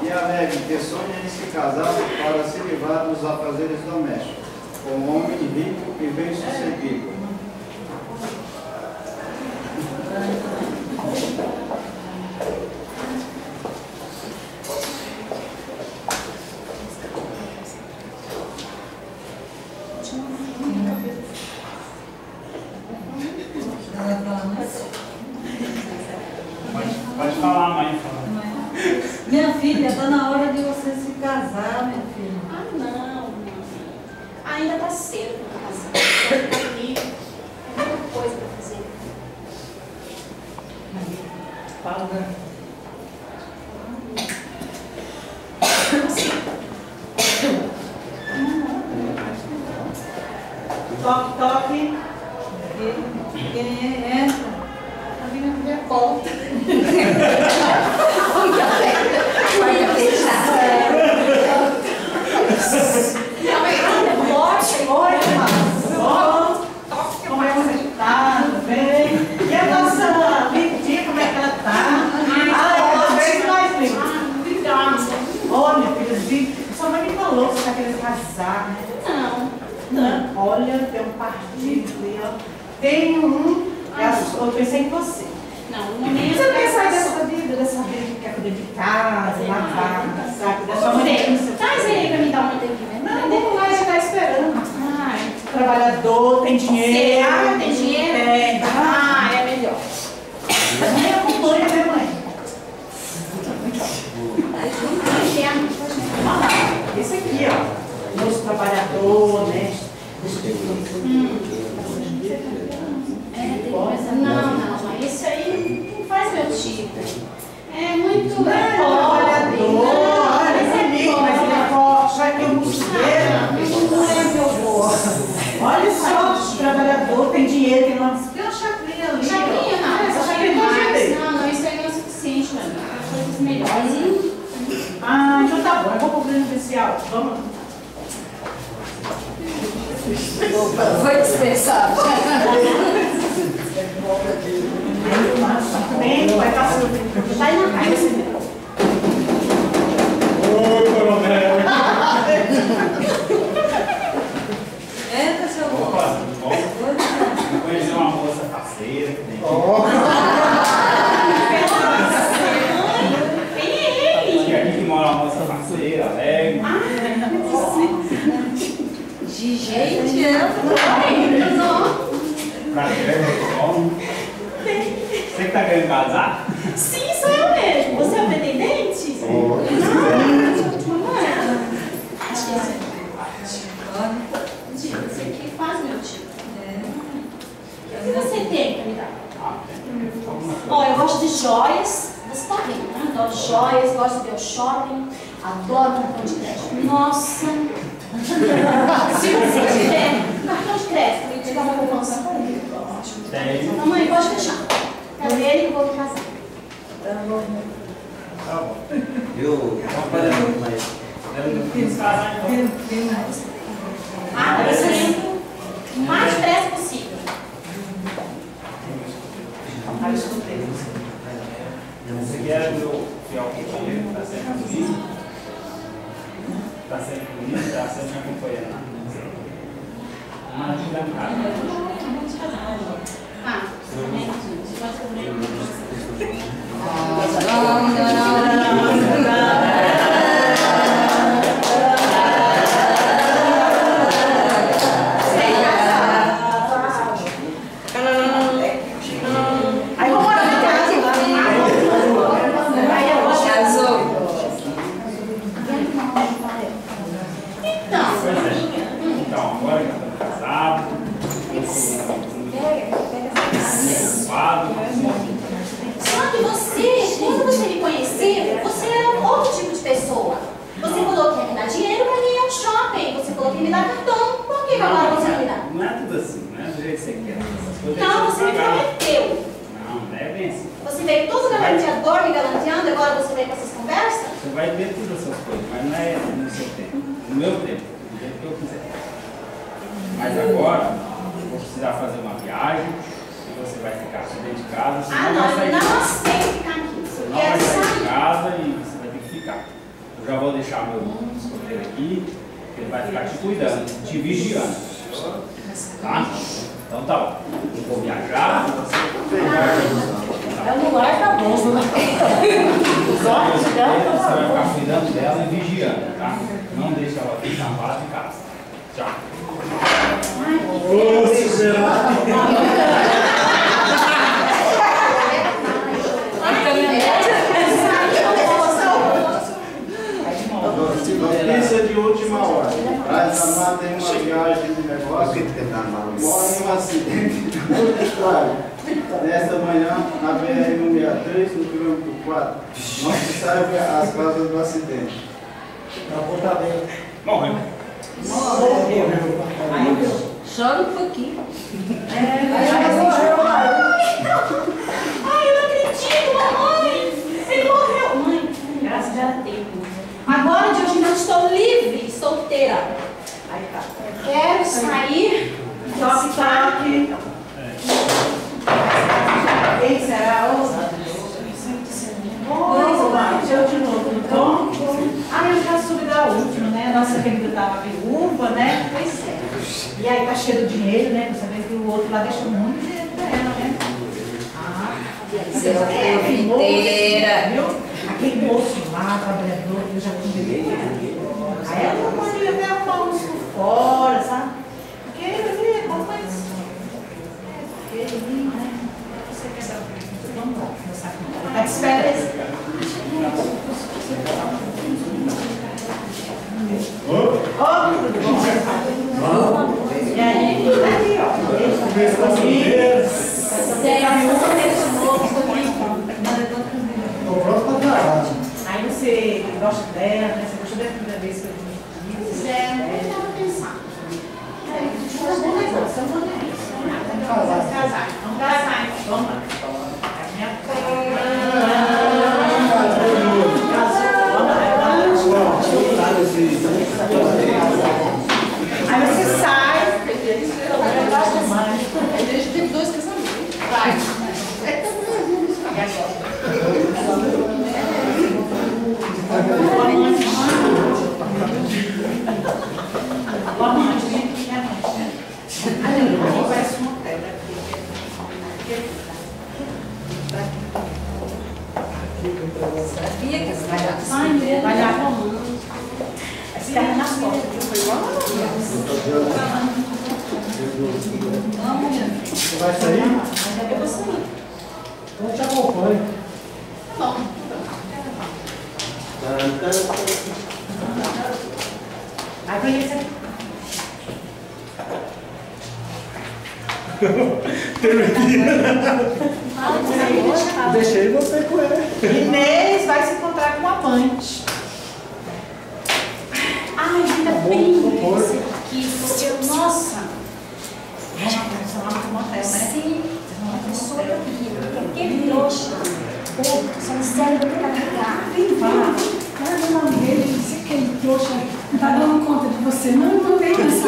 e alegre que sonha em se casar para se livrar dos afazeres domésticos, com um homem rico e bem-sucedido. Pode falar, mãe. Minha filha, está na hora de você se casar, minha filha. Ah, não. Ainda está cedo para casar. Está livre. Tem muita coisa para fazer. Fala. Toque, toque. Quem é? Entra. A minha mulher volta. Como é que você está? Tudo bem? E a nossa Lindinha, como é que ela está? Cada vez mais linda. Obrigada. Olha, filha, sua mãe me falou que você está querendo casar, né? Não. Olha, tem um partido ali, ó. Tem um. Eu pensei em você. Não, no momento. Você pensa dessa vida que quer cuidar de casa, lavar, sabe? Da sua mãe. Traz ele para me dar uma atendimento. Não, vamos lá, já está esperando. Ai, Trabalhador, tem dinheiro. Ah, tem dinheiro? Tem. Ah, é melhor. Mãe acompanha, né, mãe? Esse aqui, ó. Nosso trabalhador, né? Não, mãe. Isso aí não faz meu tipo. É muito Trabalhador, olha, mas mas ele é forte, já que eu musculeiro. Olha só, trabalhador, tem dinheiro, tem uma chacrinha ali. Chacrinha não. Essa chacrinha não tem. Não, isso aí não é suficiente, não. Coisas melhores. Ah, então tá bom, eu vou cobrir no especial. Vamos lá. Foi dispensado. Bem, vai estar subindo. Vai na casa. Oi, coronel. Entra, seu avô. Opa, tudo bom? Conheci uma moça parceira que tem aqui. Aqui que mora uma moça parceira, alegre. Gente, Prazer, bom. Você que tá querendo casar? Sim, sou eu mesmo. Você é o pretendente? Acho que esse aqui faz meu tipo. O que você tem pra me dar? Ó, eu gosto de joias. Você tá vendo, né? Adoro joias, gosto de ver o shopping. Adoro cartão de crédito. Nossa! Se você tiver cartão de crédito e tiver uma poupança, Tem. mamãe, pode deixar. Quero ver ele e vou me casar. Tá bom. Eu trabalhando, mas Vamos casar então. Ah, isso aí. O mais depressa possível. Ah, eu escutei. Esse aqui era o meu fiel companheiro, que está sempre comigo. Está sempre comigo, está sempre me acompanhando. Mas não dá nada. Ah, Aí vamos morar na casa. Então, agora que estamos casados, ocupado, só que você, quando você me conheceu, você era um outro tipo de pessoa. Você falou que ia me dar dinheiro para mim ir ao shopping. Você falou que ia me dar cartão. Por que agora você não me dá? não é tudo assim, não é do jeito que você quer. Essas coisas Não, tem que você me ser pagar. prometeu. Não, não é bem assim. Você veio todo galanteador, me galanteando, agora você veio com essas conversas? Você vai ver todas essas coisas, mas não é no seu tempo, no meu tempo, do jeito que eu quiser. Mas agora, eu vou precisar fazer uma viagem, e você vai ficar só dentro de casa, você Ah, não vai não, sair eu de não casa. aceito ficar aqui. Você Eu não vai quero sair de sair. casa e você vai ter que ficar. já vou deixar meu escoteiro aqui, que ele vai ficar te cuidando, te vigiando. Tá? Então tá bom. Eu vou viajar. É o lugar da bolsa. Você vai ficar cuidando dela e vigiando, tá? Não deixa ela ficar parada em casa. Tchau. Notícia de última hora. Praz Amado em uma viagem de negócio morre em um acidente no estrada. Nesta manhã, na BR-163, no quilômetro 4, não se sabe as causas do acidente. Morreu. Chora um pouquinho. Ai, eu não acredito, mamãe! Ele morreu! Mãe, graças a Deus. Agora de hoje em dia eu estou livre, solteira. Aí tá. Eu quero sair. Toque. Quem será? Eu de novo, então. Ah, eu já subi da última, né? A nossa querida estava viúva, né? Pois é. E aí tá cheio de dinheiro, né? Você vê que o outro lá deixou muito dinheiro pra ela, né? Seu tempo inteira. Viu? Aquele moço lá, trabalhador, que eu já convidei. Aí ela não podia até arrumar uns por fora, sabe? Porque ele é bom, mas. Ele, né? Você quer dar. Vamos lá, meu saco. Tá de espera. E aí, tá aqui, ó. Aí você gosta dela, né? Você gostou da primeira vez que eu vi? Pois é, eu estava pensando. Vamos casar. Vamos casar, então. Vamos lá. Aí você sai. A gente teve 2 casamentos. Vai. Boa noite, né? Parece um hotel, né? Sabia que você vai dar. Ai, meu Deus. Vai lá com as pernas nas costas, viu? Foi igual a Você vai sair? Eu vou sair. Então te acompanho. Tá bom. Vai conhecer aqui. Deixei você com ele. Inês vai se encontrar com o amante. Ai, ainda bem que você tá aqui. Você, nossa. Você não vai no motel, né? Sim, uma pessoa horrível. Que trouxa. Você não serve pra carregar. Vem, fala. Cara, meu nome dele, você que é trouxa, tá dando conta de você. Não, não vem nessa.